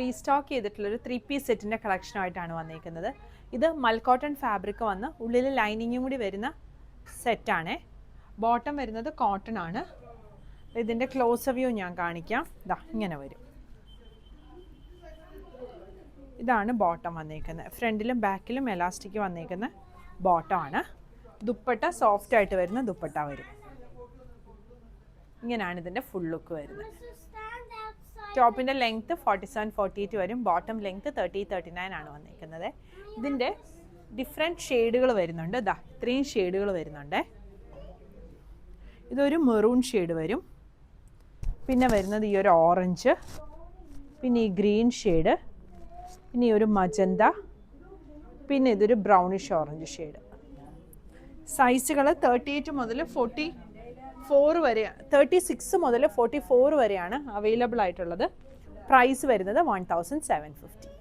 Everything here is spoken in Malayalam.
റീസ്റ്റോക്ക് ചെയ്തിട്ടുള്ളൊരു 3 പീസ് സെറ്റിൻ്റെ കളക്ഷനായിട്ടാണ് വന്നിരിക്കുന്നത്. ഇത് മൽക്കോട്ടൺ ഫാബ്രിക് വന്ന് ഉള്ളിൽ ലൈനിങ്ങും കൂടി വരുന്ന സെറ്റാണ്. ബോട്ടം വരുന്നത് കോട്ടൺ ആണ്. ഇതിൻ്റെ ക്ലോസ് വ്യൂ ഞാൻ കാണിക്കാം. ഇതാ ഇങ്ങനെ വരും. ഇതാണ് ബോട്ടം വന്നിരിക്കുന്നത്. ഫ്രണ്ടിലും ബാക്കിലും എലാസ്റ്റിക് വന്നിരിക്കുന്ന ബോട്ടമാണ്. ദുപ്പട്ട സോഫ്റ്റ് ആയിട്ട് വരുന്ന ദുപ്പട്ട വരും. ഇങ്ങനെയാണ് ഇതിൻ്റെ ഫുൾ ലുക്ക് വരുന്നത്. ടോപ്പിൻ്റെ ലെങ്ത്ത് 47-48 വരും. ബോട്ടം ലെങ്ത്ത് 30-39 ആണ് വന്നിരിക്കുന്നത്. ഇതിൻ്റെ ഡിഫറെൻറ്റ് ഷെയ്ഡുകൾ വരുന്നുണ്ട്. ഇതാ ഇത്രയും ഷെയ്ഡുകൾ വരുന്നുണ്ട്. ഇതൊരു മെറൂൺ ഷെയ്ഡ് വരും. പിന്നെ വരുന്നത് ഈ ഒരു ഓറഞ്ച്, പിന്നെ ഈ ഗ്രീൻ ഷെയ്ഡ്, പിന്നെ ഈ ഒരു മജന്ത, പിന്നെ ഇതൊരു ബ്രൗണിഷ് ഓറഞ്ച് ഷെയ്ഡ്. സൈസുകൾ 38 മുതൽ 44 വരെ, 36 മുതൽ 44 വരെയാണ് അവൈലബിൾ ആയിട്ടുള്ളത്. പ്രൈസ് വരുന്നത് 1750.